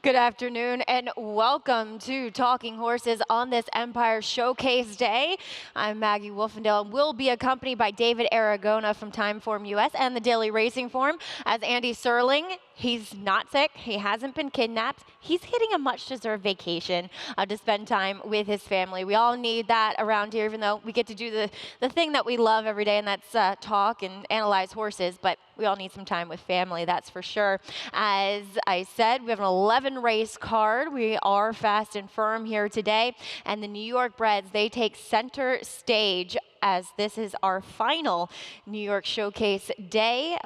Good afternoon and welcome to Talking Horses on this Empire Showcase Day. I'm Maggie Wolfendale and we'll be accompanied by David Aragona from Timeform US and the Daily Racing Form. As Andy Serling, he's not sick, he hasn't been kidnapped, he's hitting a much-deserved vacation to spend time with his family. We all need that around here, even though we get to do the thing that we love every day, and that's talk and analyze horses, but we all need some time with family, that's for sure. As I said, we have an 11 race card. We are fast and firm here today, and the New York Breds, they take center stage as this is our final New York Showcase day.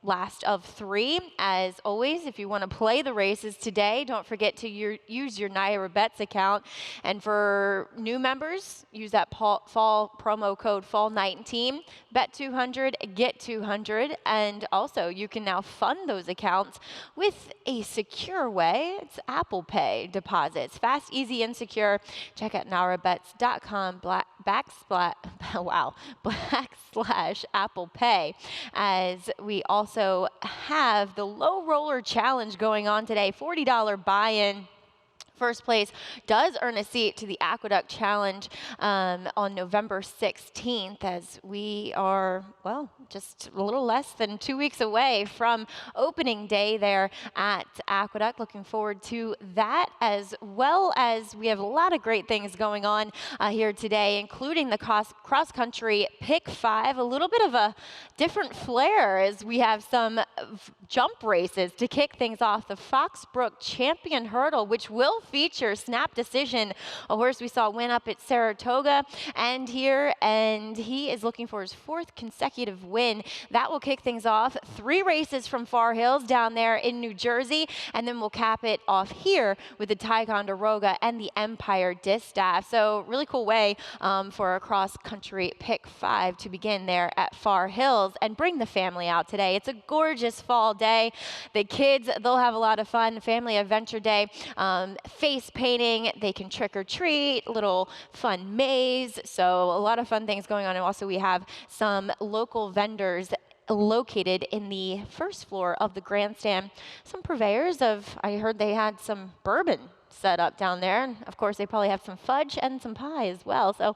Last of three. As always, if you want to play the races today, don't forget to use your Naira Bets account. And for new members, use that fall promo code FALL19. Bet 200, get 200. And also, you can now fund those accounts with a secure way. It's Apple Pay deposits. Fast, easy, and secure. Check out nairabets.com backslash Apple Pay, as we also have the low roller challenge going on today. $40 buy-in. First place does earn a seat to the Aqueduct Challenge on November 16th, as we are, well, just a little less than 2 weeks away from opening day there at Aqueduct. Looking forward to that, as well as we have a lot of great things going on here today, including the cross-country Pick 5, a little bit of a different flair as we have some jump races to kick things off. The Foxbrook Champion Hurdle, which will feature Snap Decision, a horse we saw win up at Saratoga and here, and he is looking for his 4th consecutive win. That will kick things off. 3 races from Far Hills down there in New Jersey, and then we'll cap it off here with the Ticonderoga and the Empire Distaff. So really cool way for a cross-country Pick 5 to begin there at Far Hills and bring the family out today. It's a gorgeous fall day. The kids, they'll have a lot of fun. Family Adventure Day. Face painting, they can trick or treat, little fun maze, so a lot of fun things going on. And also we have some local vendors located in the first floor of the grandstand. Some purveyors of, I heard they had some bourbon set up down there, and of course they probably have some fudge and some pie as well. So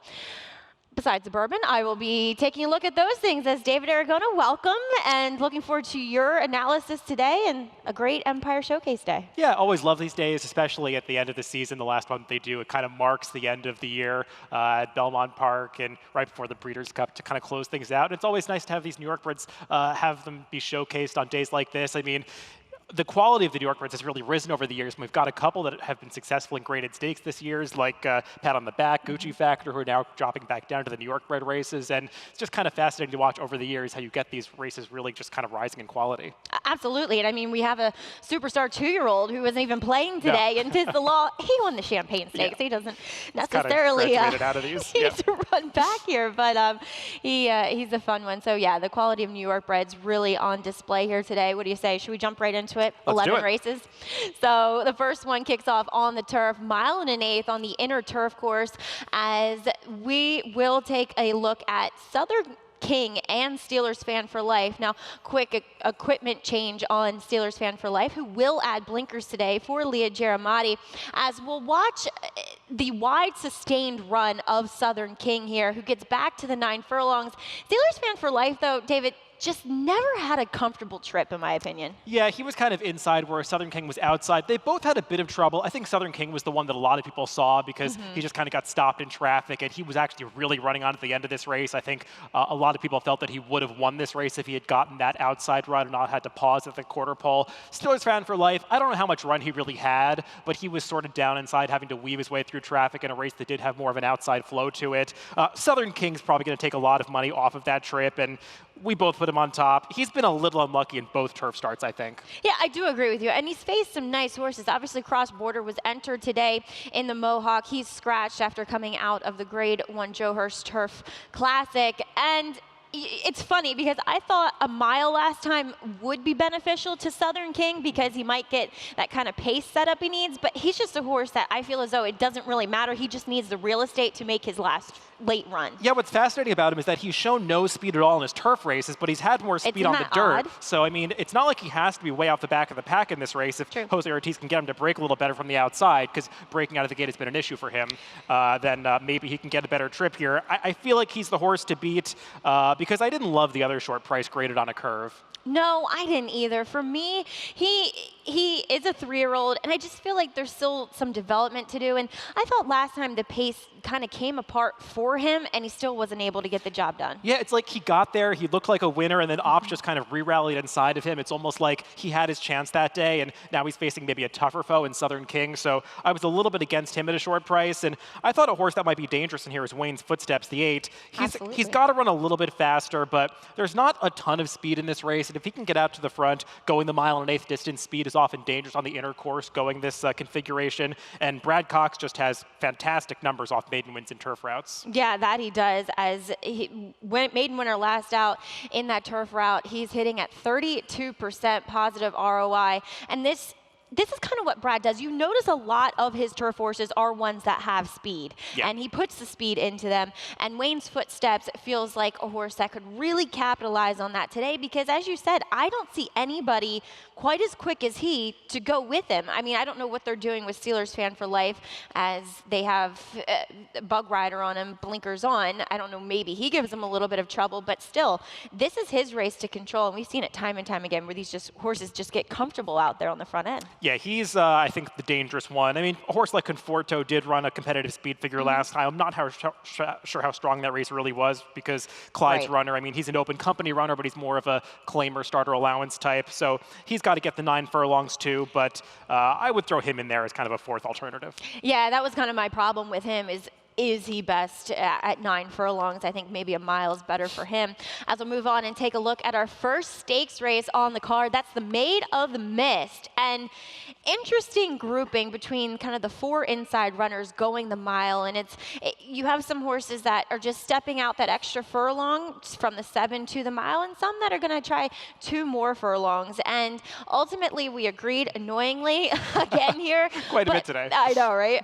besides the bourbon, I will be taking a look at those things. As David Aragona, welcome, and looking forward to your analysis today and a great Empire Showcase Day. Yeah, always love these days, especially at the end of the season, the last one they do. It kind of marks the end of the year at Belmont Park and right before the Breeders' Cup to kind of close things out. It's always nice to have these New York Breds, have them be showcased on days like this. I mean, the quality of the New York Breds has really risen over the years. We've got a couple that have been successful in graded stakes this year, like Pat on the Back, Gucci Factor, who are now dropping back down to the New York Bred races. And it's just kind of fascinating to watch over the years how you get these races really just kind of rising in quality. Absolutely. And I mean, we have a superstar 2-year-old who isn't even playing today, and 'tis the law. He won the Champagne Stakes. Yeah. He doesn't necessarily out of these. need to run back here, but he's a fun one. So yeah, the quality of New York Breds really on display here today. What do you say? Should we jump right into it? Let's 11 races. So the first one kicks off on the turf, 1 1/8 on the inner turf course, as we will take a look at Southern King and Steelers Fan for Life. Now, quick equipment change on Steelers Fan for Life, who will add blinkers today for Leah Giramati, as we'll watch the wide sustained run of Southern King here, who gets back to the 9 furlongs. Steelers Fan for Life, though, David, just never had a comfortable trip, in my opinion. Yeah, he was kind of inside where Southern King was outside. They both had a bit of trouble. I think Southern King was the one that a lot of people saw because he just kind of got stopped in traffic, and he was actually really running on at the end of this race. I think a lot of people felt that he would have won this race if he had gotten that outside run and not had to pause at the quarter pole. Steelers Fan for Life, I don't know how much run he really had, but he was sort of down inside, having to weave his way through traffic in a race that did have more of an outside flow to it. Southern King's probably going to take a lot of money off of that trip, and we both put him on top. He's been a little unlucky in both turf starts, I think. Yeah, I do agree with you. And he's faced some nice horses. Obviously, Cross Border was entered today in the Mohawk. He's scratched after coming out of the Grade 1 Joe Hurst Turf Classic. And it's funny because I thought a mile last time would be beneficial to Southern King because he might get that kind of pace setup he needs, but he's just a horse that I feel as though it doesn't really matter. He just needs the real estate to make his last late run. Yeah, what's fascinating about him is that he's shown no speed at all in his turf races, but he's had more speed on the dirt. Odd? So, I mean, it's not like he has to be way off the back of the pack in this race. If Jose Ortiz can get him to break a little better from the outside, because breaking out of the gate has been an issue for him, then maybe he can get a better trip here. I feel like he's the horse to beat because I didn't love the other short price graded on a curve. No, I didn't either. For me, he is a 3-year-old, and I just feel like there's still some development to do. And I thought last time the pace kind of came apart for him, and he still wasn't able to get the job done. Yeah, it's like he got there, he looked like a winner, and then Ops just kind of re-rallied inside of him. It's almost like he had his chance that day, and now he's facing maybe a tougher foe in Southern King. So I was a little bit against him at a short price, and I thought a horse that might be dangerous in here is Wayne's Footsteps, the 8. He's got to run a little bit faster, but there's not a ton of speed in this race, and if he can get out to the front, going the mile and 1/8 distance, speed is often dangerous on the inner course going this configuration, and Brad Cox just has fantastic numbers off maiden wins in turf routes. Yeah, that he does. As he went maiden winner last out in that turf route, he's hitting at 32% positive ROI, and this is kind of what Brad does. You notice a lot of his turf horses are ones that have speed, and he puts the speed into them. And Wayne's Footsteps feels like a horse that could really capitalize on that today because, as you said, I don't see anybody quite as quick as he to go with him. I mean, I don't know what they're doing with Steelers Fan for Life as they have Bug Rider on him, blinkers on. I don't know, maybe he gives them a little bit of trouble, but still, this is his race to control, and we've seen it time and time again where these horses just get comfortable out there on the front end. Yeah, he's, I think, the dangerous one. I mean, a horse like Conforto did run a competitive speed figure last time. I'm not sure how strong that race really was because Clyde's runner, I mean, he's an open company runner, but he's more of a claimer starter allowance type. So he's got to get the 9 furlongs too, but I would throw him in there as kind of a fourth alternative. Yeah, that was kind of my problem with him is he best at 9 furlongs? I think maybe a mile is better for him. As we'll move on and take a look at our first stakes race on the card, that's the Maid of the Mist. And interesting grouping between kind of the 4 inside runners going the mile. And you have some horses that are just stepping out that extra furlong from the 7 to the mile, and some that are going to try 2 more furlongs. And ultimately, we agreed annoyingly again here. Quite a bit today. I know, right?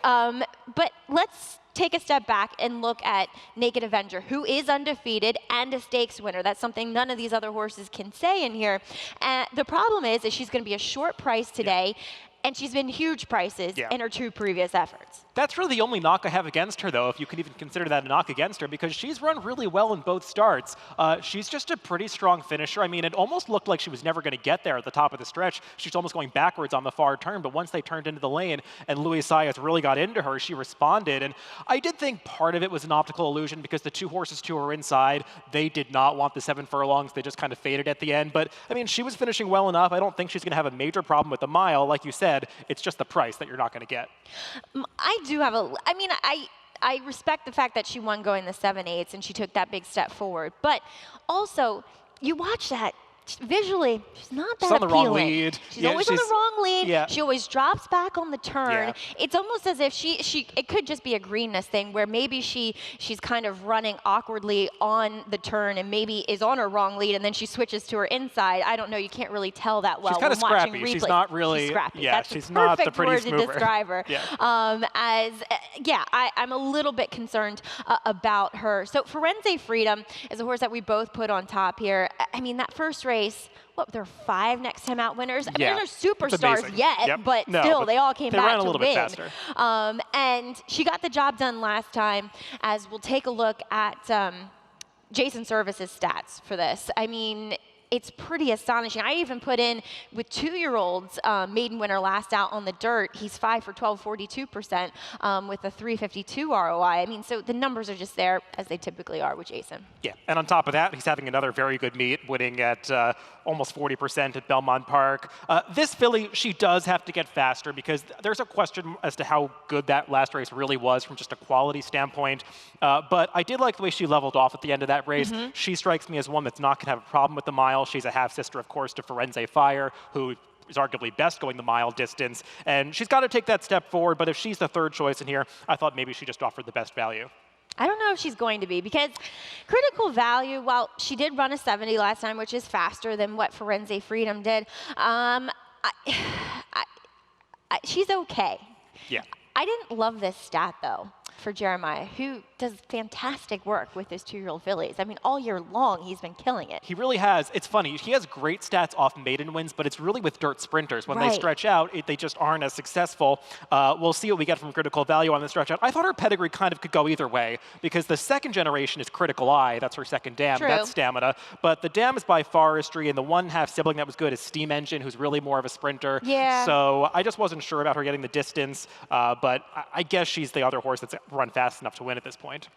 But let's take a step back and look at Naked Avenger, who is undefeated and a stakes winner. That's something none of these other horses can say in here. The problem is she's going to be a short price today, and she's been huge prices in her 2 previous efforts. That's really the only knock I have against her, though, if you can even consider that a knock against her, because she's run really well in both starts. She's just a pretty strong finisher. I mean, it almost looked like she was never going to get there at the top of the stretch. She's almost going backwards on the far turn, but once they turned into the lane and Luis Saez really got into her, she responded. And I did think part of it was an optical illusion because the 2 horses to her inside, they did not want the 7 furlongs. They just kind of faded at the end. But, I mean, she was finishing well enough. I don't think she's going to have a major problem with the mile. Like you said, it's just the price that you're not going to get. I do have I respect the fact that she won going the 7/8 and she took that big step forward. But also, you watch that. Visually, she's not that She's on the appealing. wrong lead. She's always on the wrong lead. Yeah. She always drops back on the turn. Yeah. It's almost as if it could just be a greenness thing where maybe she's kind of running awkwardly on the turn and maybe is on her wrong lead and then she switches to her inside. I don't know. You can't really tell that well. She's kind of when watching scrappy. replays. She's not really. She's scrappy. Yeah, That's she's the not the perfect prettiest word to mover. describe her. Yeah. I'm a little bit concerned about her. So FIRENZE Freedom is a horse that we both put on top here. I mean, that first race, there are 5 next time out winners. I mean, they're superstars yet, but still, they all came back to win. They ran a little bit faster. And she got the job done last time, as we'll take a look at Jason Servis's stats for this. I mean, it's pretty astonishing. I even put in with 2-year-olds, maiden winner last out on the dirt. He's 5 for 12, 42% with a 352 ROI. I mean, so the numbers are just there as they typically are with Jason. Yeah, and on top of that, he's having another very good meet, winning at almost 40% at Belmont Park. This filly, she does have to get faster because there's a question as to how good that last race really was from just a quality standpoint. But I did like the way she leveled off at the end of that race. She strikes me as one that's not going to have a problem with the mile. She's a half-sister, of course, to FIRENZE Fire, who is arguably best going the mile distance. And she's got to take that step forward, but if she's the 3rd choice in here, I thought maybe she just offered the best value. I don't know if she's going to be, because critical value, well, she did run a 70 last time, which is faster than what FIRENZE Freedom did. She's okay. Yeah. I didn't love this stat, though, for Jeremiah, who does fantastic work with his 2-year-old fillies. I mean, all year long, he's been killing it. He really has. It's funny. He has great stats off maiden wins, but it's really with dirt sprinters. When they stretch out, they just aren't as successful. We'll see what we get from critical value on the stretch out. I thought her pedigree kind of could go either way, because the second generation is critical eye. That's her second dam. True. That's stamina. But the dam is by forestry, and the 1/2 sibling that was good is steam engine, who's really more of a sprinter. Yeah. So I just wasn't sure about her getting the distance, but I guess she's the other horse that's run fast enough to win at this point.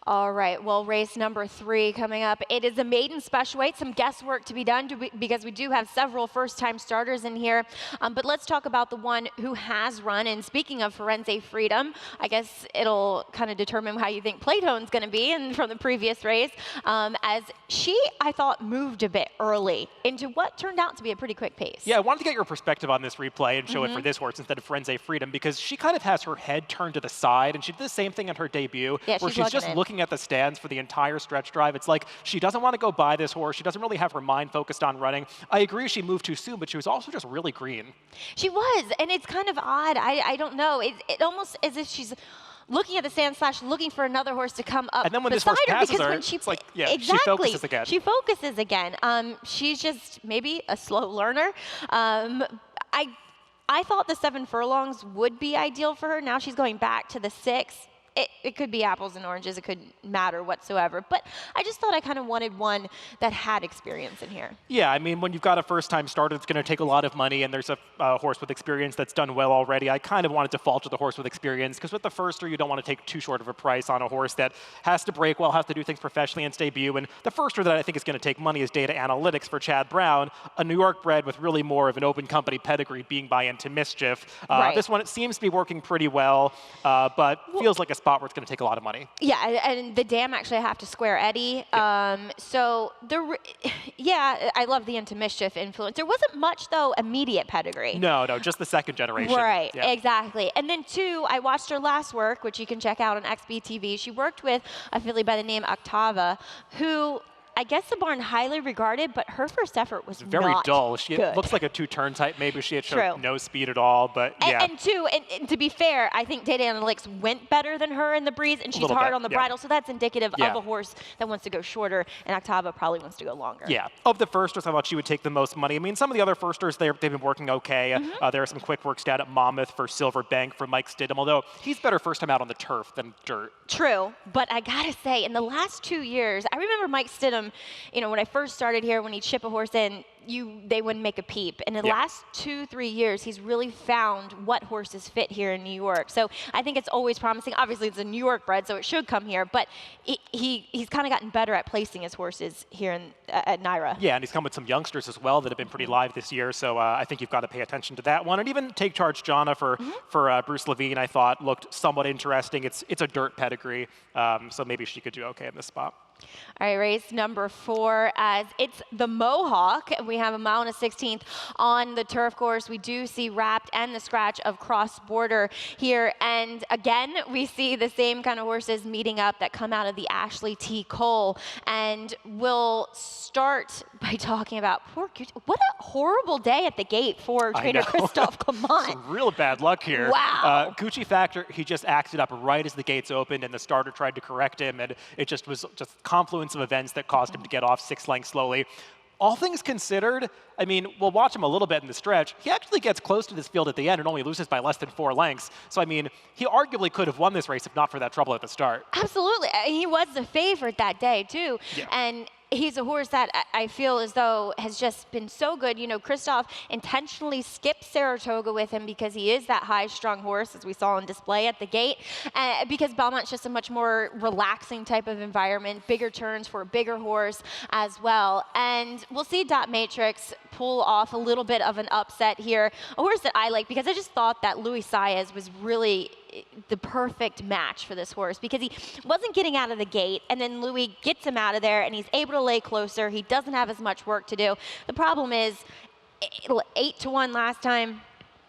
All right, well, race number 3 coming up. It is a maiden special weight, some guesswork to be done because we do have several first-time starters in here. But let's talk about the one who has run. And speaking of FIRENZE Freedom, I guess it'll kind of determine how you think Platone's going to be from the previous race, as she, I thought, moved a bit early into what turned out to be a pretty quick pace. Yeah, I wanted to get your perspective on this replay and show it for this horse instead of FIRENZE Freedom, because she kind of has her head turned to the side, and she did the same thing in her debut, where she's just looking at the stands for the entire stretch drive. It's like she doesn't want to go by this horse. She doesn't really have her mind focused on running. I agree she moved too soon, but she was also just really green. She was, and it's kind of odd. I don't know. It almost as if she's looking at the stand / looking for another horse to come up and then when this beside horse passes her, her, when she, it's like, yeah, exactly, she focuses again. She focuses again. She's just maybe a slow learner. I thought the 7 furlongs would be ideal for her. Now she's going back to the 6. It could be apples and oranges. It couldn't matter whatsoever. But I just thought I kind of wanted one that had experience in here. Yeah, I mean, when you've got a first-time starter that's going to take a lot of money and there's a horse with experience that's done well already, I kind of wanted to default to the horse with experience, because with the firster, you don't want to take too short of a price on a horse that has to break well, has to do things professionally in its debut. And the firster that I think is going to take money is Data Analytics for Chad Brown, a New York bred with really more of an open company pedigree, being by Into Mischief. This one, it seems to be working pretty well, but feels like a spot where it's going to take a lot of money. Yeah, and the dam actually I have to square Eddie. So I love the Into Mischief influence. There wasn't much though immediate pedigree. No, just the second generation. Right, exactly. And then 2, I watched her last work, which you can check out on XBTV. She worked with a filly by the name Octava, who I guess the barn highly regarded, but her first effort was very not dull. She good. Looks like a 2-turn type. Maybe she had showed no speed at all, but yeah. And to be fair, I think Data Analytics went better than her in the breeze, and she's hard on the bridle, so that's indicative of a horse that wants to go shorter, and Octava probably wants to go longer. Yeah. Of the firsters, I thought she would take the most money. I mean, some of the other firsters, they've been working okay. There are some quick works down at Monmouth for Silver Bank for Mike Stidham, although he's better first time out on the turf than dirt. True, but I gotta say, in the last 2 years, I remember Mike Stidham, when I first started here, when he'd ship a horse in, they wouldn't make a peep. And in the last 2-3 years, he's really found what horses fit here in New York. So I think it's always promising. Obviously, it's a New York bred, so it should come here. But he's kind of gotten better at placing his horses here at NYRA. Yeah, and he's come with some youngsters as well that have been pretty live this year. So I think you've got to pay attention to that one. And even Take Charge Jonna for Bruce Levine, I thought looked somewhat interesting. It's a dirt pedigree, so maybe she could do okay in this spot. All right, race number 4, as it's the Mohawk. We have a 1/16 on the turf course. We do see Wrapped and the scratch of Cross Border here. And again, we see the same kind of horses meeting up that come out of the Ashley T. Cole. And we'll start by talking about poor Gucci. What a horrible day at the gate for trainer Christophe Clement. Some real bad luck here. Wow. Gucci Factor, he just acted up right as the gates opened and the starter tried to correct him, and it just was just confluence of events that caused him to get off 6 lengths slowly. All things considered, I mean, we'll watch him a little bit in the stretch. He actually gets close to this field at the end and only loses by less than 4 lengths. So, I mean, he arguably could have won this race if not for that trouble at the start. Absolutely. He was the favorite that day, too. Yeah. And he's a horse that I feel as though has just been so good. Christophe intentionally skipped Saratoga with him because he is that high-strung horse, as we saw on display at the gate, because Belmont's just a much more relaxing type of environment, bigger turns for a bigger horse as well. And we'll see Dot Matrix pull off a little bit of an upset here, a horse that I like because I just thought that Luis Saez was really the perfect match for this horse because he wasn't getting out of the gate, and then Louis gets him out of there and he's able to lay closer. He doesn't have as much work to do. The problem is 8-1 last time.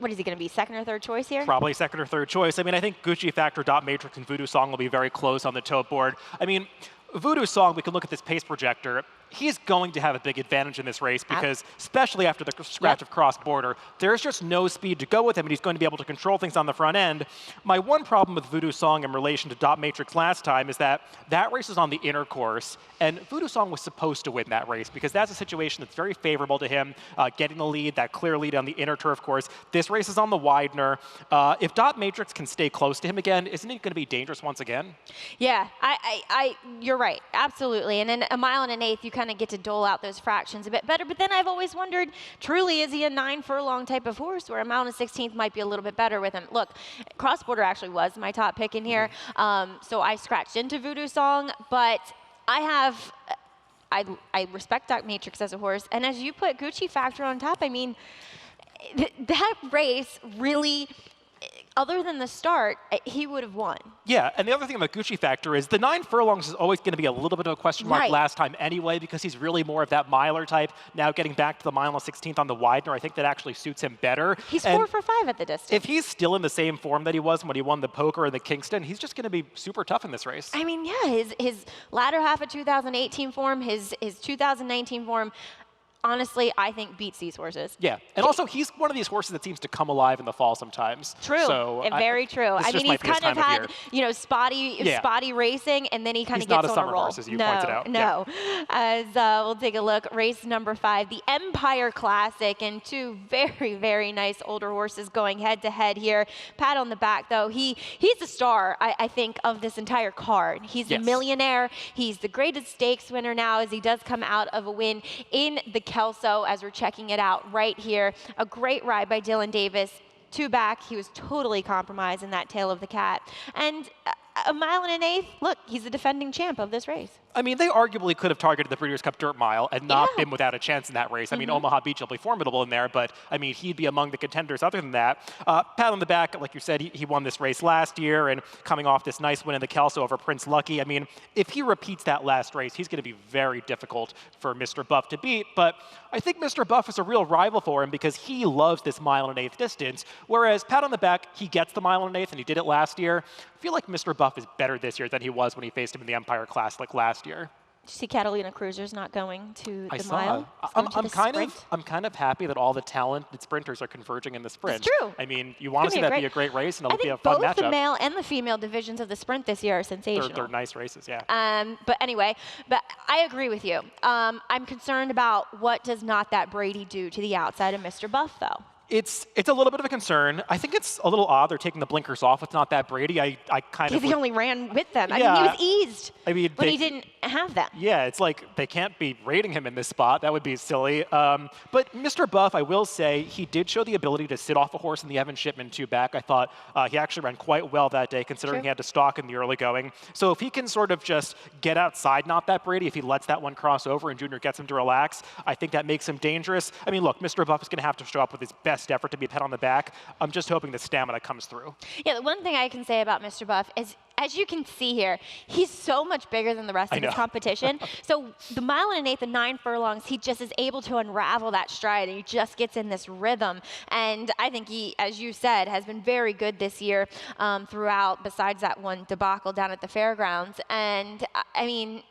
what is he going to be, second or third choice here? Probably second or third choice. I mean, I think Gucci Factor, Dot Matrix, and Voodoo Song will be very close on the tote board. I mean, Voodoo Song, we can look at this pace projector. He's going to have a big advantage in this race because, especially after the scratch of cross border, there's just no speed to go with him, and he's going to be able to control things on the front end. My one problem with Voodoo Song in relation to Dot Matrix last time is that that race is on the inner course, and Voodoo Song was supposed to win that race because that's a situation that's very favorable to him, getting the lead, that clear lead on the inner turf course. This race is on the Widener. If Dot Matrix can stay close to him again, isn't he going to be dangerous once again? Yeah, you're right, absolutely. And in a mile and an eighth, you kind of get to dole out those fractions a bit better. But then I've always wondered, truly, is he a 9 furlong type of horse where a mile and a 16th might be a little bit better with him? Look, cross border actually was my top pick in here, so I scratched into Voodoo Song, but I respect Dot Matrix as a horse, and as you put Gucci Factor on top, I mean, that race really, other than the start, he would have won. Yeah, and the other thing about Gucci Factor is the 9 furlongs is always going to be a little bit of a question mark last time anyway, because he's really more of that miler type. Now getting back to the mile and 16th on the Widener, I think that actually suits him better. He's 4 for 5 at the distance. If he's still in the same form that he was when he won the Poker and the Kingston, he's just going to be super tough in this race. I mean, yeah, his latter half of 2018 form, his 2019 form, honestly, I think beats these horses. Yeah, and also he's one of these horses that seems to come alive in the fall sometimes. True, so very true. I mean, he's kind of had, spotty racing, and then he kind of gets on a roll. He's not a summer horse, as you pointed out. No, as we'll take a look, race number 5, the Empire Classic, and 2 very, very nice older horses going head to head here. Pat on the back, though, he's the star, I think, of this entire card. He's a millionaire. He's the greatest stakes winner now, as he does come out of a win in the Kelso, as we're checking it out right here. A great ride by Dylan Davis. 2 back, he was totally compromised in that tail of the cat. And a mile and an eighth, look, he's the defending champ of this race. I mean, they arguably could have targeted the Breeders' Cup Dirt Mile and not been without a chance in that race. I mean, Omaha Beach will be formidable in there, but I mean, he'd be among the contenders other than that. Pat on the back, like you said, he won this race last year, and coming off this nice win in the Kelso over Prince Lucky. I mean, if he repeats that last race, he's going to be very difficult for Mr. Buff to beat. But I think Mr. Buff is a real rival for him because he loves this mile and an eighth distance, whereas Pat on the back, he gets the mile and an eighth, and he did it last year. I feel like Mr. Buff is better this year than he was when he faced him in the Empire Classic last year. Did you see Catalina Cruiser's not going to the mile? I'm kind of happy that all the talented sprinters are converging in the sprint. It's true. I mean, you want to see that be a great race, and it'll be a fun matchup. Both the male and the female divisions of the sprint this year are sensational. They're nice races, yeah. But anyway, I agree with you. I'm concerned about what does Not That Brady do to the outside of Mr. Buff, though. It's a little bit of a concern. I think it's a little odd they're taking the blinkers off. It's Not That Brady. Because he only ran with them. I mean, he was eased when he didn't have them. Yeah, it's like they can't be rating him in this spot. That would be silly. But Mr. Buff, I will say, he did show the ability to sit off a horse in the Evan Shipman 2 back. I thought he actually ran quite well that day, considering he had to stalk in the early going. So if he can sort of just get outside Not That Brady, if he lets that one cross over and Junior gets him to relax, I think that makes him dangerous. I mean, look, Mr. Buff is going to have to show up with his best effort to be a pat on the back. I'm just hoping the stamina comes through. Yeah, the one thing I can say about Mr. Buff is, as you can see here, he's so much bigger than the rest of his competition. So the mile and an eighth and 9 furlongs, he just is able to unravel that stride, and he just gets in this rhythm. And I think he, as you said, has been very good this year throughout, besides that one debacle down at the fairgrounds. And I mean,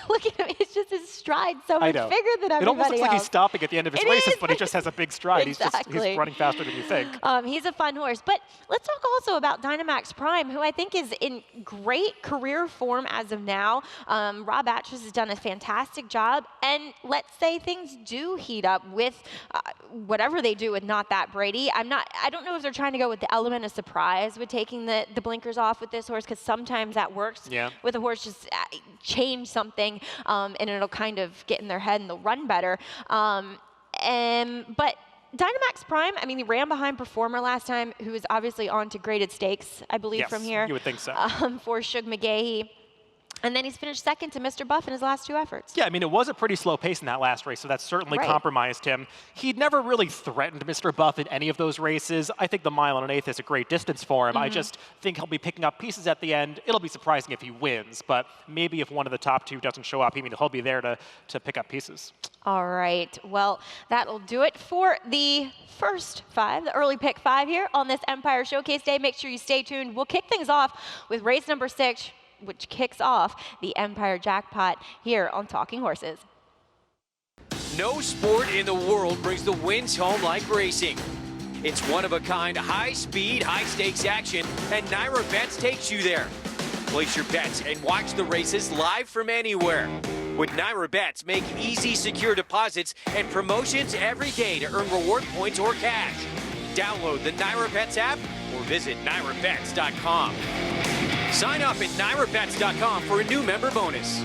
look at him, it's just his stride so much bigger than everybody else. It almost looks like he's stopping at the end of his races, but he just has a big stride. Exactly. He's running faster than you think. He's a fun horse. But let's talk also about Dynamax Prime, who I think is in great career form as of now. Rob Atras has done a fantastic job. And let's say things do heat up with whatever they do with Not That Brady. I don't know if they're trying to go with the element of surprise with taking the blinkers off with this horse, because sometimes that works with a horse, just change something, and it'll kind of get in their head and they'll run better. But Dynamax Prime, I mean, he ran behind Performer last time, who is obviously on to graded stakes, I believe, from here. You would think so. For Shug McGahee. And then he's finished second to Mr. Buff in his last 2 efforts. Yeah, I mean, it was a pretty slow pace in that last race, so that certainly compromised him. He'd never really threatened Mr. Buff in any of those races. I think the mile and an eighth is a great distance for him. I just think he'll be picking up pieces at the end. It'll be surprising if he wins, but maybe if one of the top 2 doesn't show up, he'll be there to pick up pieces. All right, well, that'll do it for the first 5, the early pick 5 here on this Empire Showcase Day. Make sure you stay tuned. We'll kick things off with race number 6, which kicks off the Empire Jackpot here on Talking Horses. No sport in the world brings the wins home like racing. It's one-of-a-kind, high-speed, high-stakes action, and Naira Bets takes you there. Place your bets and watch the races live from anywhere. With Naira Bets, make easy, secure deposits and promotions every day to earn reward points or cash. Download the Naira Bets app or visit NairaBets.com. Sign up at NairaBets.com for a new member bonus.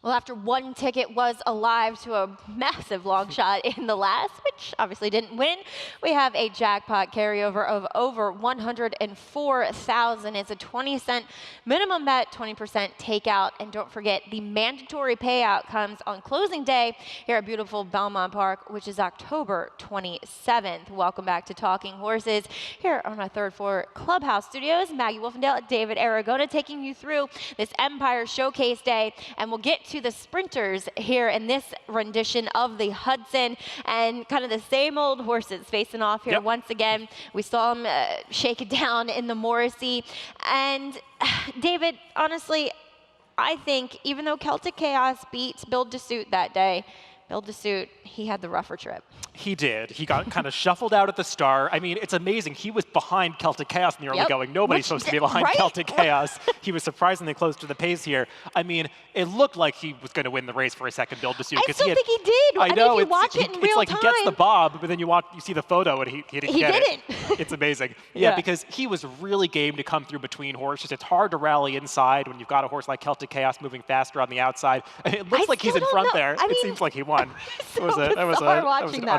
Well, after one ticket was alive to a massive long shot in the last, which obviously didn't win, we have a jackpot carryover of over 104,000. It's a 20-cent minimum bet, 20% takeout. And don't forget, the mandatory payout comes on closing day here at beautiful Belmont Park, which is October 27th. Welcome back to Talking Horses here on our third floor clubhouse studios. Maggie Wolfendale, David Aragona taking you through this Empire Showcase Day. And we'll get to the sprinters here in this rendition of the Hudson, and kind of the same old horses facing off here once again. We saw them shake it down in the Morrissey. And David, honestly, I think even though Celtic Chaos beat Build to Suit that day, Build to Suit, he had the rougher trip. He did. He got kind of shuffled out at the start. I mean, it's amazing. He was behind Celtic Chaos in the early going. Nobody's supposed to be behind Celtic Chaos. He was surprisingly close to the pace here. I mean, it looked like he was going to win the race for a second Build to Suit. I still think he did. I know. If you watch it in real it's like time, he gets the bob, but then you see the photo and he didn't get it. It's amazing. Yeah, because he was really game to come through between horses. It's hard to rally inside when you've got a horse like Celtic Chaos moving faster on the outside. It looks like he's in front there. It seems like he won. That was an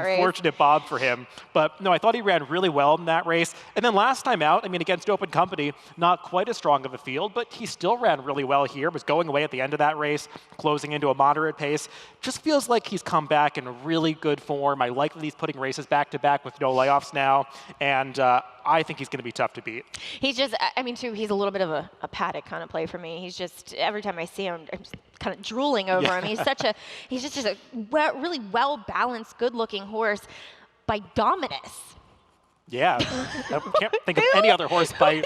unfortunate bob for him. But no, I thought he ran really well in that race. And then last time out, I mean, against Open Company, not quite as strong of a field, but he still ran really well here, was going away at the end of that race, closing into a moderate pace. Just feels like he's come back in really good form. I like that he's putting races back to back with no layoffs now. And I think he's going to be tough to beat. He's just, I mean, too, he's a little bit of a Paddock kind of play for me. He's just, every time I see him, I'm just kind of drooling over him. He's just a really well-balanced, good-looking horse by Dominus. Yeah, I can't think of any other horse by,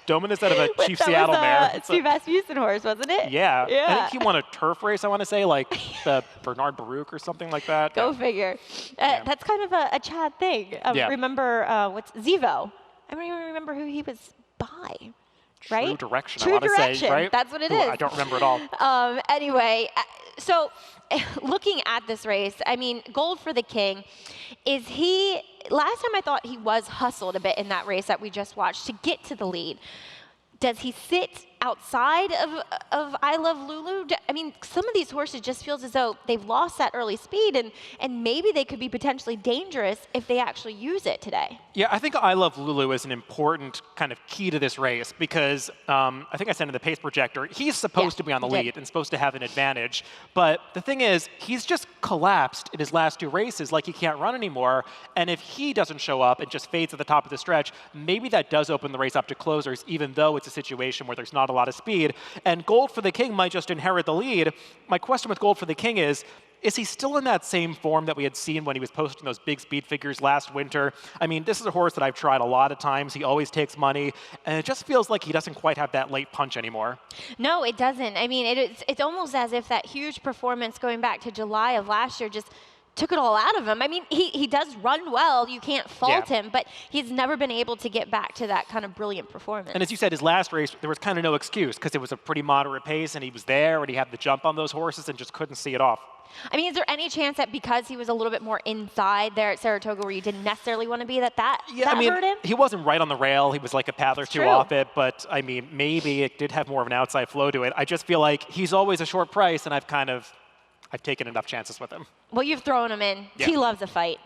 Dominus out of a Chief Seattle mare. Steve Asmussen horse, wasn't it? Yeah. I think he won a turf race, I want to say, like the Bernard Baruch or something like that. Go figure. That's kind of a Chad thing. Remember, what's Zevo? I don't even remember who he was by. Right? True Direction, True I want to Direction. say, right? That's what it is. I don't remember at all. Anyway, so looking at this race, I mean, Gold for the King, last time I thought he was hustled a bit in that race that we just watched to get to the lead. Does he sit outside of I Love Lulu? I mean, some of these horses just feels as though they've lost that early speed, and maybe they could be potentially dangerous if they actually use it today. Yeah, I think I Love Lulu is an important kind of key to this race because I think I said in the pace projector, he's supposed to be on the lead and supposed to have an advantage. But the thing is, he's just collapsed in his last 2 races like he can't run anymore. And if he doesn't show up and just fades at the top of the stretch, maybe that does open the race up to closers, even though it's a situation where there's not a lot of speed. And Gold for the King might just inherit the lead. My question with Gold for the King is he still in that same form that we had seen when he was posting those big speed figures last winter? I mean, this is a horse that I've tried a lot of times. He always takes money, and it just feels like he doesn't quite have that late punch anymore. No, it doesn't. I mean, it's almost as if that huge performance going back to July of last year just took it all out of him. I mean, he does run well. You can't fault him, but he's never been able to get back to that kind of brilliant performance. And as you said, his last race, there was kind of no excuse because it was a pretty moderate pace, and he was there, and he had the jump on those horses and just couldn't see it off. I mean, is there any chance that because he was a little bit more inside there at Saratoga where you didn't necessarily want to be, that hurt him? He wasn't right on the rail. He was like a path or two off it, but I mean, maybe it did have more of an outside flow to it. I just feel like he's always a short price, and I've taken enough chances with him. Well, you've thrown him in. Yeah. He loves a fight.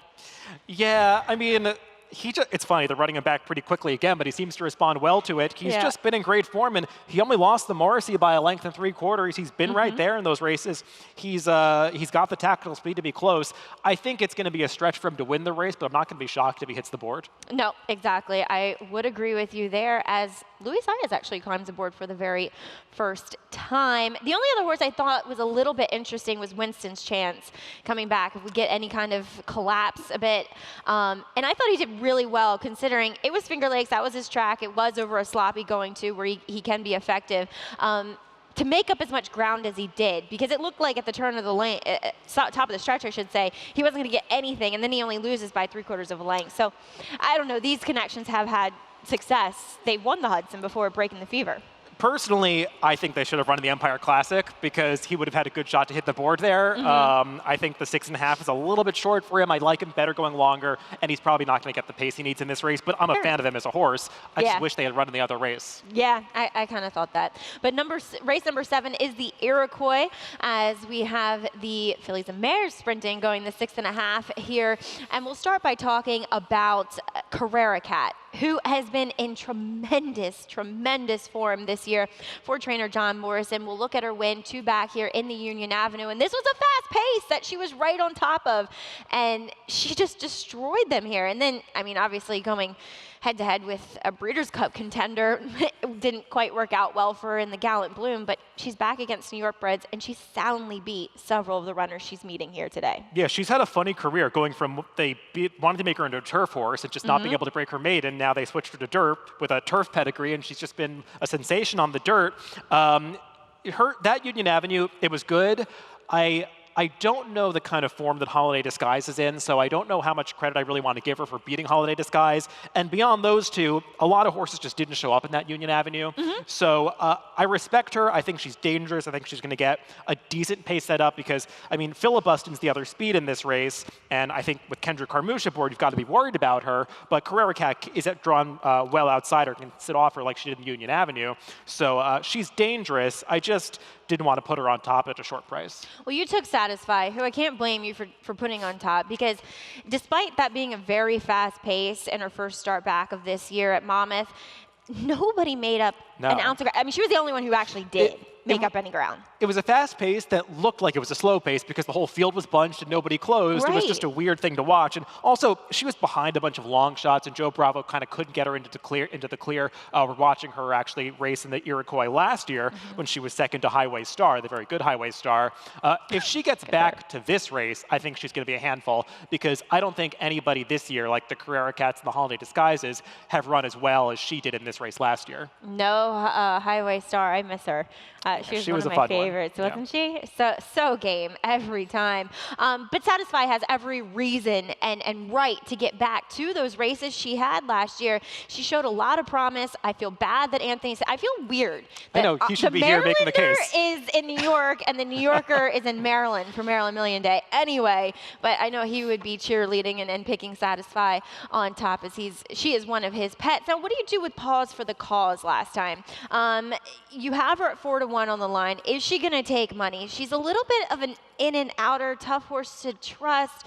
Yeah, I mean, it's funny, they're running him back pretty quickly again, but he seems to respond well to it. He's just been in great form, and he only lost the Morrissey by a length and 3/4. He's been right there in those races. He's got the tactical speed to be close. I think it's going to be a stretch for him to win the race, but I'm not going to be shocked if he hits the board. No, exactly. I would agree with you there, as Luis Saez actually climbs the board for the very first time. The only other horse I thought was a little bit interesting was Winston's Chance coming back if we get any kind of collapse a bit. And I thought he did really well considering it was Finger Lakes, that was his track. It was over a sloppy going to where he can be effective. To make up as much ground as he did, because it looked like at the turn of the lane, top of the stretch, I should say, he wasn't going to get anything, and then he only loses by 3/4 of a length. So I don't know, these connections have had success. They won the Hudson before breaking the fever. Personally, I think they should have run the Empire Classic because he would have had a good shot to hit the board there. I think the 6.5 is a little bit short for him. I like him better going longer, and he's probably not going to get the pace he needs in this race, but I'm a fan of him as a horse. I just wish they had run in the other race. Yeah, I kind of thought that. But race number 7 is the Iroquois, as we have the Fillies and Mares sprinting going the 6.5 here. And we'll start by talking about Carrera Cat, who has been in tremendous form this year for trainer John Morrison. We'll look at her win 2 back here in the Union Avenue, and this was a fast pace that she was right on top of, and she just destroyed them here. And then, I mean, obviously going head-to-head with a Breeders' Cup contender it didn't quite work out well for her in the Gallant Bloom, but she's back against New York breds, and she soundly beat several of the runners she's meeting here today. Yeah, she's had a funny career going from wanted to make her into a turf horse and just not being able to break her maiden. Now they switched her to dirt with a turf pedigree, and she's just been a sensation on the dirt. That Union Avenue, it was good. I don't know the kind of form that Holiday Disguise is in, so I don't know how much credit I really want to give her for beating Holiday Disguise. And beyond those two, a lot of horses just didn't show up in that Union Avenue. So I respect her. I think she's dangerous. I think she's going to get a decent pace set up because, I mean, Filibustin's the other speed in this race, and I think with Kendra Carmouche aboard, you've got to be worried about her. But Carrera Cat is drawn well outside her, can sit off her like she did in Union Avenue. So she's dangerous. I just didn't want to put her on top at a short price. Well, you took Satisfy, who I can't blame you for putting on top, because despite that being a very fast pace in her first start back of this year at Monmouth, nobody made up an ounce of ground. I mean, she was the only one who actually did make up any ground. It was a fast pace that looked like it was a slow pace because the whole field was bunched and nobody closed. It was just a weird thing to watch. And also, she was behind a bunch of long shots, and Joe Bravo kind of couldn't get her into the clear. We're watching her actually race in the Iroquois last year when she was second to Highway Star, the very good Highway Star. If she gets back to this race, I think she's going to be a handful because I don't think anybody this year, like the Carrera Cats and the Holiday Disguises, have run as well as she did in this race last year. No, Highway Star, I miss her. She was one of my favorites, wasn't she? So game every time. But Satisfy has every reason and right to get back to those races she had last year. She showed a lot of promise. I feel bad that I feel weird that I know, he should be here making the case. is in New York and the New Yorker is in Maryland for Maryland Million Day anyway. But I know he would be cheerleading and picking Satisfy on top as she is one of his pets. Now, what do you do with Pause for the Cause last time? You have her at 4-1 on the line. Is she going to take money? She's a little bit of an in and outer, tough horse to trust.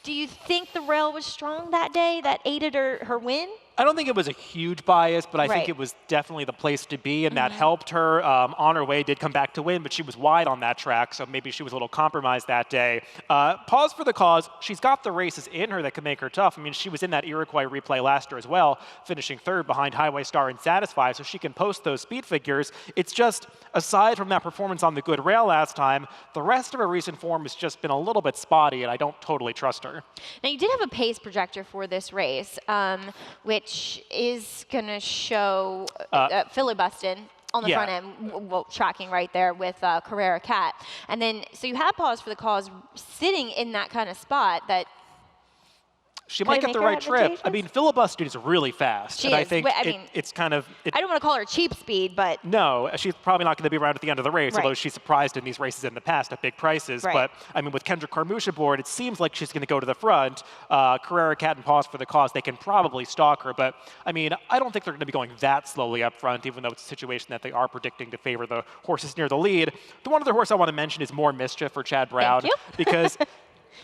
Do you think the rail was strong that day that aided her win? I don't think it was a huge bias, but I think it was definitely the place to be, and that helped her. On her way, did come back to win, but she was wide on that track, so maybe she was a little compromised that day. Pause for the Cause. She's got the races in her that can make her tough. I mean, she was in that Iroquois replay last year as well, finishing 3rd behind Highway Star and Satisfy, so she can post those speed figures. It's just, aside from that performance on the good rail last time, the rest of her recent form has just been a little bit spotty, and I don't totally trust her. Now, you did have a pace projector for this race, which is going to show Filibustin on the front end, tracking right there with Carrera Cat. And then, so you have Pause for the Cause sitting in that kind of spot that she might get the right trip. I mean, Filibustin is really fast. She and is. I think it's kind of... I don't want to call her cheap speed, but... No, she's probably not going to be around at the end of the race, although she's surprised in these races in the past at big prices. But, I mean, with Kendra Carmouche aboard, it seems like she's going to go to the front. Carrera Cat and Pause for the Cause, they can probably stalk her. But, I mean, I don't think they're going to be going that slowly up front, even though it's a situation that they are predicting to favor the horses near the lead. The one other horse I want to mention is More Mischief for Chad Brown. Thank you. Because...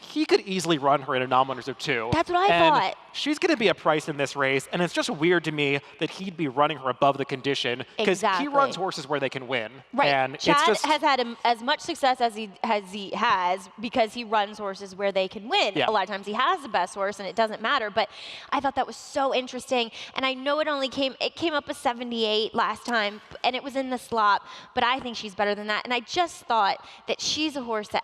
he could easily run her in a non-winners of 2. That's what I and thought. She's going to be a price in this race, and it's just weird to me that he'd be running her above the condition because he runs horses where they can win. Right. And Chad it's just, has had as much success as he has because he runs horses where they can win. Yeah. A lot of times he has the best horse, and it doesn't matter. But I thought that was so interesting, and I know it came up a 78 last time, and it was in the slop. But I think she's better than that, and I just thought that she's a horse that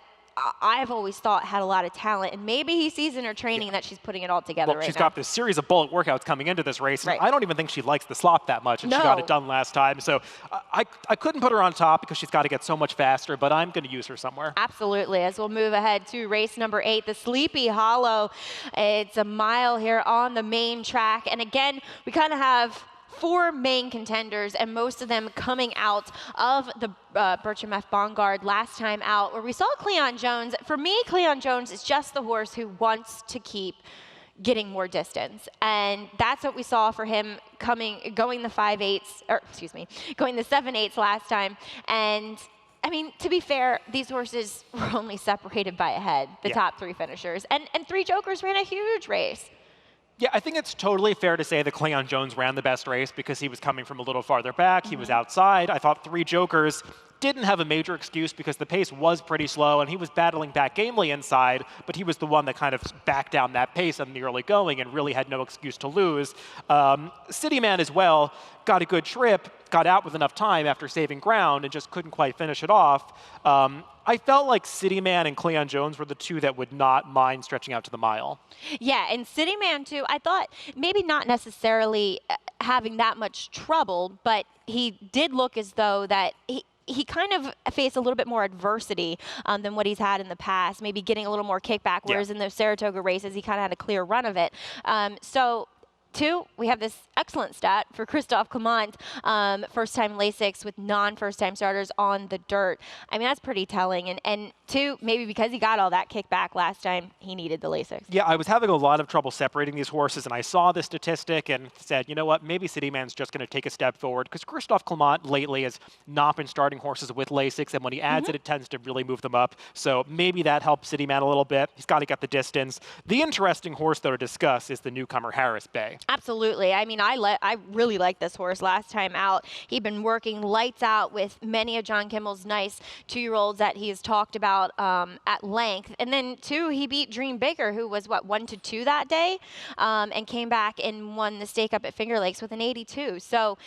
I've always thought had a lot of talent, and maybe he sees in her training that she's putting it all together right now. She's got this series of bullet workouts coming into this race, and Right. I don't even think she likes the slop that much, and she got it done last time. So I couldn't put her on top because she's got to get so much faster, but I'm going to use her somewhere. Absolutely. As we'll move ahead to race number 8, the Sleepy Hollow. It's a mile here on the main track, and again, we kind of have 4 main contenders, and most of them coming out of the Bertram F. Bongard last time out, where we saw Cleon Jones. For me, Cleon Jones is just the horse who wants to keep getting more distance, and that's what we saw for him going the 5/8s, or excuse me, going the 7/8s last time. And I mean, to be fair, these horses were only separated by a head, the top 3 finishers, and 3 Jokers ran a huge race. Yeah, I think it's totally fair to say that Cleon Jones ran the best race because he was coming from a little farther back. He was outside. I thought 3 Jokers didn't have a major excuse because the pace was pretty slow, and he was battling back gamely inside, but he was the one that kind of backed down that pace in the early going and really had no excuse to lose. City Man as well got a good trip, got out with enough time after saving ground and just couldn't quite finish it off. I felt like City Man and Cleon Jones were the 2 that would not mind stretching out to the mile. Yeah, and City Man too, I thought maybe not necessarily having that much trouble, but he did look as though that he kind of faced a little bit more adversity than what he's had in the past, maybe getting a little more kickback, whereas in those Saratoga races, he kind of had a clear run of it. So 2, we have this excellent stat for Christophe Clement, first-time Lasix with non-first-time starters on the dirt. I mean, that's pretty telling. And 2, maybe because he got all that kickback last time, he needed the Lasix. Yeah, I was having a lot of trouble separating these horses, and I saw this statistic and said, you know what, maybe City Man's just going to take a step forward, because Christophe Clement lately has not been starting horses with Lasix, and when he adds it, it tends to really move them up. So maybe that helps City Man a little bit. He's got to get the distance. The interesting horse, though, to discuss is the newcomer Harris Bay. Absolutely. I mean, I really liked this horse last time out. He'd been working lights out with many of John Kimmel's nice 2-year-olds that he has talked about at length. And then 2, he beat Dream Baker, who was, what, 1-2 that day, and came back and won the stake up at Finger Lakes with an 82. So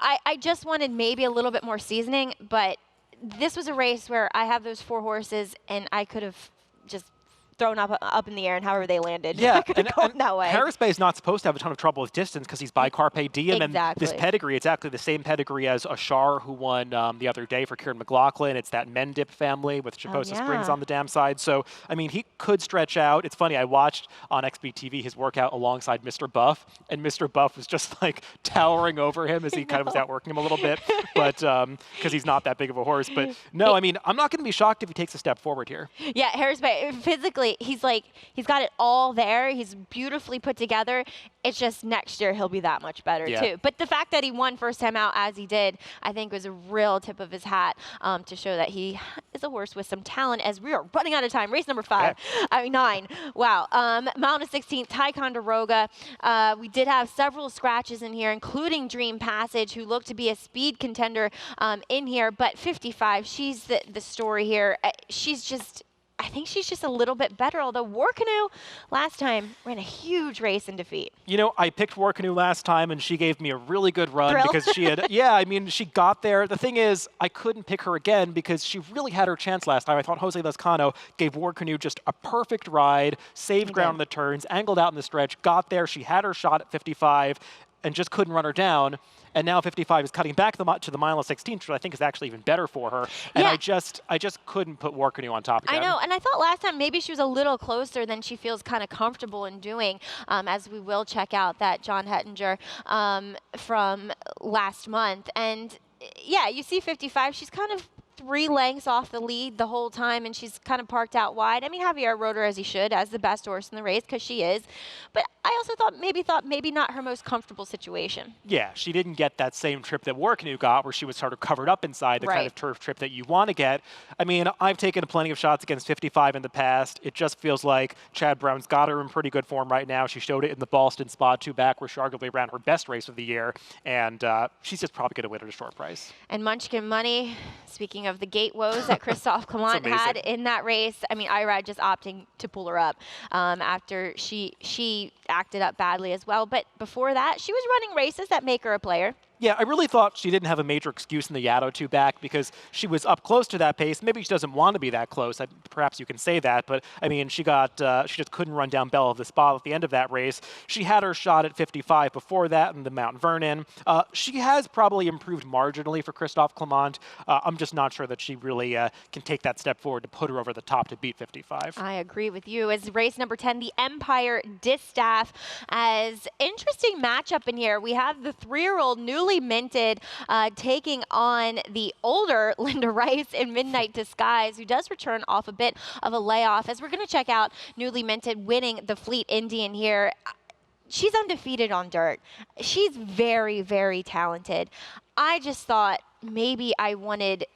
I just wanted maybe a little bit more seasoning, but this was a race where I have those 4 horses, and I could have just thrown up in the air and however they landed. Yeah, I could have gone that way. Harris Bay is not supposed to have a ton of trouble with distance because he's by Carpe Diem. Exactly. And this pedigree, it's actually the same pedigree as Ashar, who won the other day for Kieran McLaughlin. It's that Mendip family with Chaposa Springs on the dam side. So, I mean, he could stretch out. It's funny, I watched on XBTV his workout alongside Mr. Buff, and Mr. Buff was just like towering over him as he kind of was outworking him a little bit, but because he's not that big of a horse. But no, I mean, I'm not going to be shocked if he takes a step forward here. Yeah, Harris Bay, physically, he's got it all there. He's beautifully put together. It's just next year he'll be that much better too. But the fact that he won first time out as he did, I think was a real tip of his hat to show that he is a horse with some talent as we are running out of time. Race number 5, I mean 9. Wow. Mile to 16th, Ticonderoga. We did have several scratches in here, including Dream Passage, who looked to be a speed contender in here. But 55, she's the story here. I think she's just a little bit better, although War Canoe last time ran a huge race in defeat. You know, I picked War Canoe last time, and she gave me a really good run because she had, I mean, she got there. The thing is, I couldn't pick her again because she really had her chance last time. I thought Jose Lezcano gave War Canoe just a perfect ride, saved ground in the turns, angled out in the stretch, got there. She had her shot at 55 and just couldn't run her down. And now 55 is cutting back to the mile of 16, which I think is actually even better for her. And I just couldn't put War Canoe on top again. I know, and I thought last time maybe she was a little closer than she feels kind of comfortable in doing, as we will check out that John Hettinger from last month. And yeah, you see 55, she's kind of 3 lengths off the lead the whole time, and she's kind of parked out wide. I mean, Javier rode her as he should, as the best horse in the race, because she is. But I also thought maybe not her most comfortable situation. Yeah, she didn't get that same trip that Worknew got, where she was sort of covered up inside, the kind of turf trip that you want to get. I mean, I've taken plenty of shots against 55 in the past. It just feels like Chad Brown's got her in pretty good form right now. She showed it in the Boston Spa 2 back, where she arguably ran her best race of the year, and she's just probably going to win at a short price. And Munchkin Money, speaking of the gate woes that Christophe Clement had in that race, I mean, Irad just opting to pull her up after she acted up badly as well. But before that, she was running races that make her a player. Yeah, I really thought she didn't have a major excuse in the Yaddo 2 back because she was up close to that pace. Maybe she doesn't want to be that close. Perhaps you can say that. But, I mean, she just couldn't run down Belle of the Spa at the end of that race. She had her shot at 55 before that in the Mount Vernon. She has probably improved marginally for Christophe Clement. I'm just not sure that she really can take that step forward to put her over the top to beat 55. I agree with you. As race number 10, the Empire Distaff. As interesting matchup in here, we have the 3-year-old newly minted taking on the older Linda Rice in Midnight Disguise, who does return off a bit of a layoff. As we're going to check out newly minted winning the Fleet Indian here. She's undefeated on dirt. She's very, very talented. I just thought maybe I wanted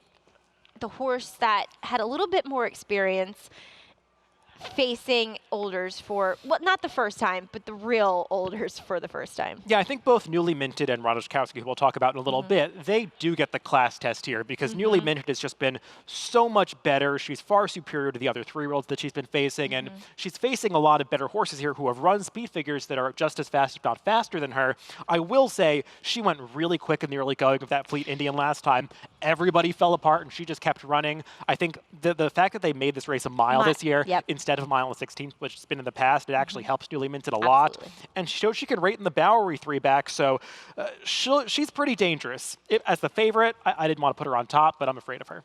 the horse that had a little bit more experience facing Olders for, well, not the first time, but the real Olders for the first time. Yeah, I think both Newly Minted and Ratajkowski, who we'll talk about in a little bit, they do get the class test here because Newly Minted has just been so much better. She's far superior to the other 3-year-olds that she's been facing, and she's facing a lot of better horses here who have run speed figures that are just as fast, if not faster than her. I will say she went really quick in the early going of that Fleet Indian last time. Everybody fell apart, and she just kept running. I think the fact that they made this race a mile this year instead of a mile and 16th, which it's been in the past, it actually helps Newly Minted a lot. And she showed she can rate in the Bowery 3 back, so she's pretty dangerous. As the favorite, I didn't want to put her on top, but I'm afraid of her.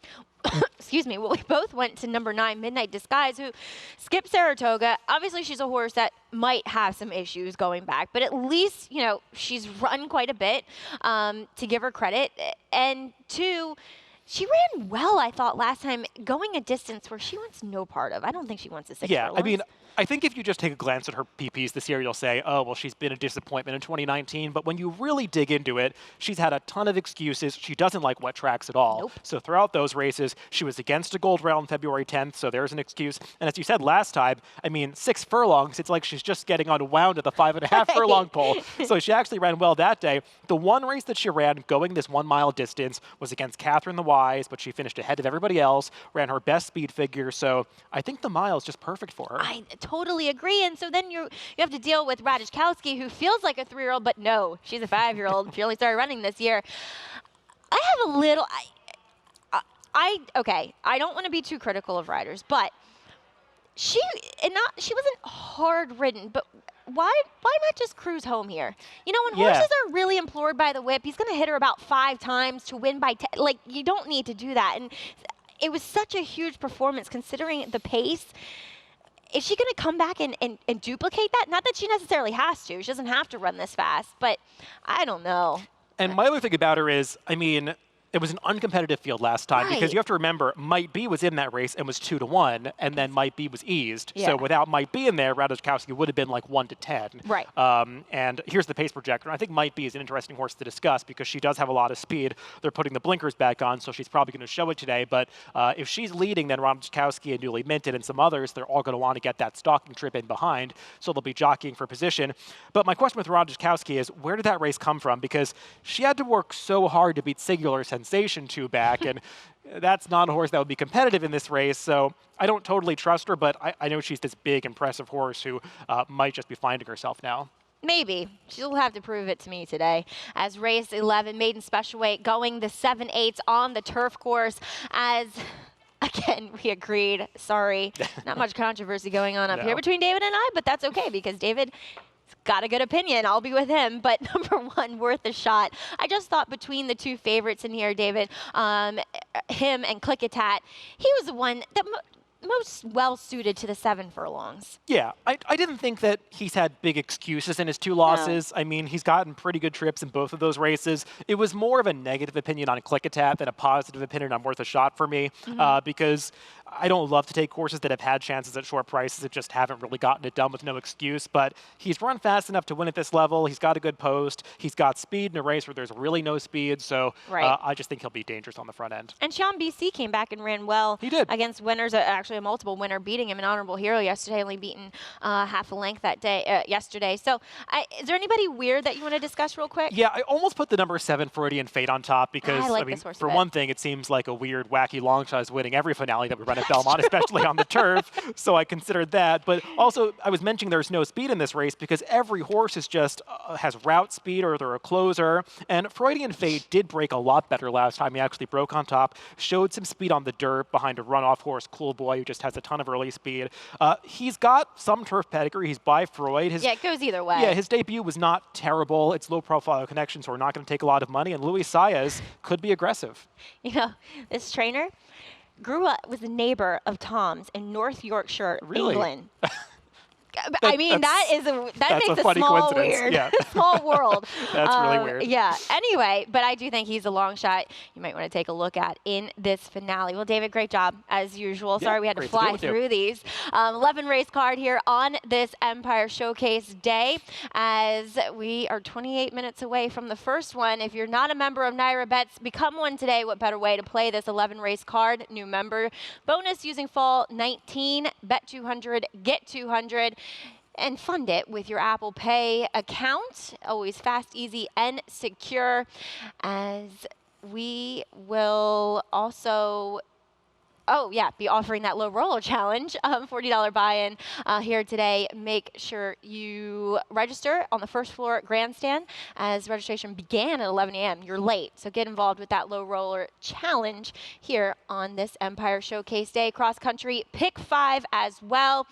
Excuse me. Well, we both went to number 9, Midnight Disguise, who skipped Saratoga. Obviously, she's a horse that might have some issues going back, but at least, you know, she's run quite a bit, to give her credit. And 2, she ran well, I thought, last time, going a distance where she wants no part of. I don't think she wants a 6 furlongs. I mean, I think if you just take a glance at her PPs this year, you'll say, oh, well, she's been a disappointment in 2019. But when you really dig into it, she's had a ton of excuses. She doesn't like wet tracks at all. So throughout those races, she was against a gold rail on February 10th, so there's an excuse. And as you said last time, I mean, 6 furlongs, it's like she's just getting unwound at the 5.5 furlong pole. So she actually ran well that day. The one race that she ran going this 1 mile distance was against Catherine the Wise, but she finished ahead of everybody else, ran her best speed figure. So I think the mile is just perfect for her. I totally agree. And so then you have to deal with Ratajkowski, who feels like a 3-year-old, but no, she's a 5-year-old. She only started running this year. I have a little, okay, I don't want to be too critical of riders, but she wasn't hard ridden, but why not just cruise home here? You know, when horses are really implored by the whip, he's going to hit her about 5 times to win by 10. Like, you don't need to do that. And it was such a huge performance considering the pace. Is she going to come back and duplicate that? Not that she necessarily has to. She doesn't have to run this fast, but I don't know. And my other thing about her is, I mean, it was an uncompetitive field last time because you have to remember Might B was in that race and was 2-1, and then Might B was eased. So without Might B in there, Ratajkowski would have been like 1-10. Right. And here's the pace projector. I think Might B is an interesting horse to discuss because she does have a lot of speed. They're putting the blinkers back on, so she's probably going to show it today. But if she's leading, then Ratajkowski and Newly Minted and some others, they're all going to want to get that stalking trip in behind, so they'll be jockeying for position. But my question with Ratajkowski is, where did that race come from? Because she had to work so hard to beat Singular Sensation 2 back, and that's not a horse that would be competitive in this race, so I don't totally trust her, but I know she's this big, impressive horse who might just be finding herself now. Maybe. She'll have to prove it to me today. As race 11, maiden special weight, going the 7/8 on the turf course as... Again, we agreed. Sorry. Not much controversy going on up here between David and I, but that's okay because David got a good opinion. I'll be with him. But number 1, Worth a Shot. I just thought between the 2 favorites in here, David, him and Clickatat, he was the one that most well suited to the 7 furlongs. Yeah, I didn't think that he's had big excuses in his 2 losses. I mean, he's gotten pretty good trips in both of those races. It was more of a negative opinion on Click-A-Tap than a positive opinion on Worth a Shot for me, because I don't love to take horses that have had chances at short prices that just haven't really gotten it done with no excuse. But he's run fast enough to win at this level. He's got a good post. He's got speed in a race where there's really no speed. So I just think he'll be dangerous on the front end. And Sean BC came back and ran well. He did. Against winners, actually a multiple winner, beating him an honorable hero yesterday, only beaten half a length that day yesterday. So is there anybody weird that you want to discuss real quick? Yeah, I almost put the number 7 Freudian Fate on top because, I mean, this horse for one thing, it seems like a weird, wacky long shot is winning every finale that we run at Belmont, especially on the turf. So I considered that. But also, I was mentioning there's no speed in this race because every horse is just has route speed or they're a closer. And Freudian Fate did break a lot better last time. He actually broke on top, showed some speed on the dirt behind a runoff horse, Cool Boy, who just has a ton of early speed. He's got some turf pedigree. He's by Freud. Yeah, it goes either way. Yeah, his debut was not terrible. It's low-profile connection, so we're not going to take a lot of money. And Luis Saez could be aggressive. You know, this trainer grew up, was a neighbor of Tom's in North Yorkshire, Really? England. I mean, that makes a a funny small coincidence. weird, Yeah. small world. That's really weird. Yeah. Anyway, but I do think he's a long shot you might want to take a look at in this finale. Well, David, great job as usual. Yeah, Sorry we had to great fly deal with you. through these. 11 race card here on this Empire Showcase day, as we are 28 minutes away from the first one. If you're not a member of Naira Bets, become one today. What better way to play this 11 race card? New member bonus using fall 19. Bet 200, get 200. And fund it with your Apple Pay account. Always fast, easy, and secure. As we will also be offering that low roller challenge, $40 buy-in here today. Make sure you register on the first floor at Grandstand, as registration began at 11 a.m. You're late, so get involved with that low roller challenge here on this Empire Showcase Day. Cross country, pick 5 as well.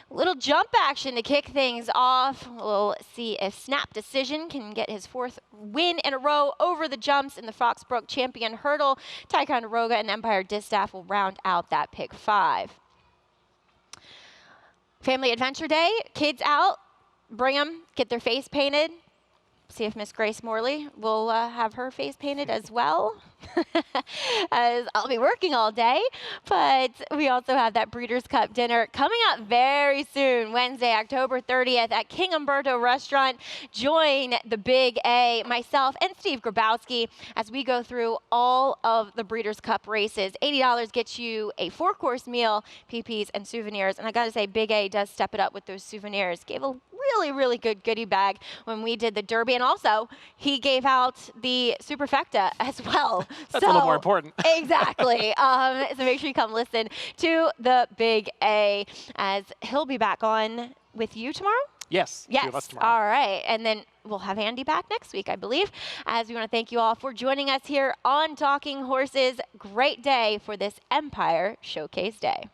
Little jump action to kick things off. We'll see if Snap Decision can get his 4th win in a row over the jumps in the Foxbrook Champion Hurdle. Ticonderoga and Empire Distaff will round out that pick 5. Family Adventure Day, kids out, bring them, get their face painted. See if Miss Grace Morley will have her face painted as well, as I'll be working all day. But we also have that Breeders' Cup dinner coming up very soon, Wednesday, October 30th at King Umberto Restaurant. Join the Big A, myself, and Steve Grabowski as we go through all of the Breeders' Cup races. $80 gets you a 4-course meal, PPs, and souvenirs. And I got to say, Big A does step it up with those souvenirs. Gave a really, really good goodie bag when we did the Derby. And also, he gave out the Superfecta as well. That's a little more important. Exactly. So make sure you come listen to the Big A, as he'll be back on with you tomorrow. Yes. Yes. 2 of us tomorrow. All right. And then we'll have Andy back next week, I believe. As we want to thank you all for joining us here on Talking Horses. Great day for this Empire Showcase Day.